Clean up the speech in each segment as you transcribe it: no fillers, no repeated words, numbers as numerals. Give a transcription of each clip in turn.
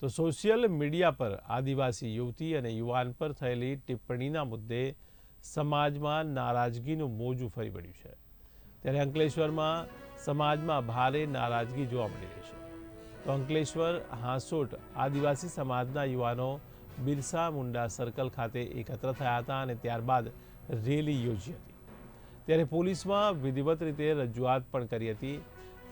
તો social media પર આદિવાસી યુવતી અને યુવાન પર થયેલી ટિપ્પણીના મુદ્દે સમાજમાં નારાજગીનું મોજું ફરી વળ્યું છે। ત્યારે અંકલેશ્વરમાં સમાજમાં ભારે નારાજગી જોવા મળી રહી છે। તો અંકલેશ્વર હાંસોટ આદિવાસી સમાજના યુવાનો બિરસા મુંડા સર્કલ ખાતે એકત્ર થયા હતા અને ત્યારબાદ રેલી યોજી હતી। ત્યારે પોલીસમાં વિધિવત રીતે રજૂઆત પણ કરી હતી।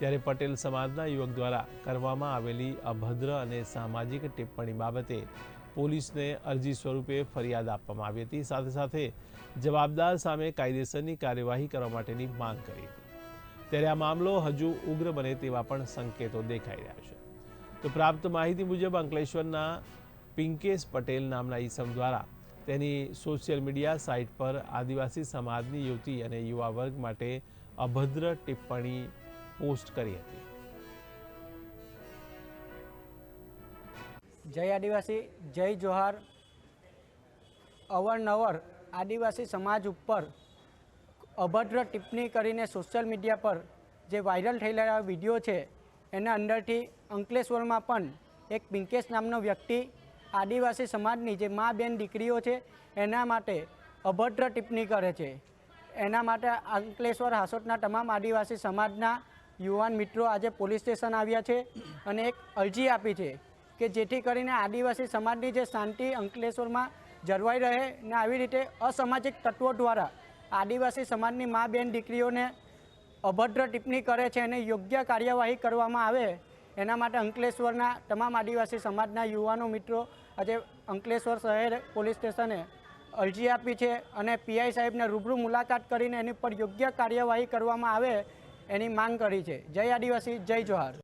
ત્યારે પટેલ સમાજના યુવક દ્વારા કરવામાં આવેલી અભદ્ર અને સામાજિક ટિપ્પણી બાબતે પોલીસને અરજી સ્વરૂપે ફરિયાદ આપવામાં આવી હતી। સાથે સાથે જવાબદાર સામે કાયદેસરની કાર્યવાહી કરવા માટેની માંગ કરી હતી। ત્યારે આ મામલો હજુ ઉગ્ર બને તેવા પણ સંકેતો દેખાઈ રહ્યા છે। તો પ્રાપ્ત માહિતી મુજબ અંકલેશ્વરના પિંકેશ પટેલ નામના ઈસમ દ્વારા તેની સોશિયલ મીડિયા સાઇટ પર આદિવાસી સમાજની યુવતી અને યુવા વર્ગ માટે અભદ્ર ટિપ્પણી પોસ્ટ કરી હતી। જય આદિવાસી, જય જોહાર। અવારનવાર આદિવાસી સમાજ ઉપર અભદ્ર ટિપ્પણી કરીને સોશિયલ મીડિયા પર જે વાયરલ થયેલા વિડીયો છે એના અંદરથી અંકલેશ્વરમાં પણ એક પિંકેશ નામનો વ્યક્તિ આદિવાસી સમાજની જે મા બેન દીકરીઓ છે એના માટે અભદ્ર ટિપ્પણી કરે છે। એના માટે અંકલેશ્વર હાંસોટના તમામ આદિવાસી સમાજના યુવાન મિત્રો આજે પોલીસ સ્ટેશન આવ્યા છે અને એક અરજી આપી છે કે જેથી કરીને આદિવાસી સમાજની જે શાંતિ અંકલેશ્વરમાં જળવાઈ રહે ને આવી રીતે અસામાજિક તત્વો દ્વારા આદિવાસી સમાજની મા બેન દીકરીઓને અભદ્ર ટિપ્પણી કરે છે અને યોગ્ય કાર્યવાહી કરવામાં આવે એના માટે અંકલેશ્વરના તમામ આદિવાસી સમાજના યુવાનો મિત્રો આજે અંકલેશ્વર શહેર પોલીસ સ્ટેશને અરજી આપી છે અને પીઆઈ સાહેબને રૂબરૂ મુલાકાત કરીને એની પર યોગ્ય કાર્યવાહી કરવામાં આવે એની માંગ કરી છે। જય આદિવાસી, જય જોહાર।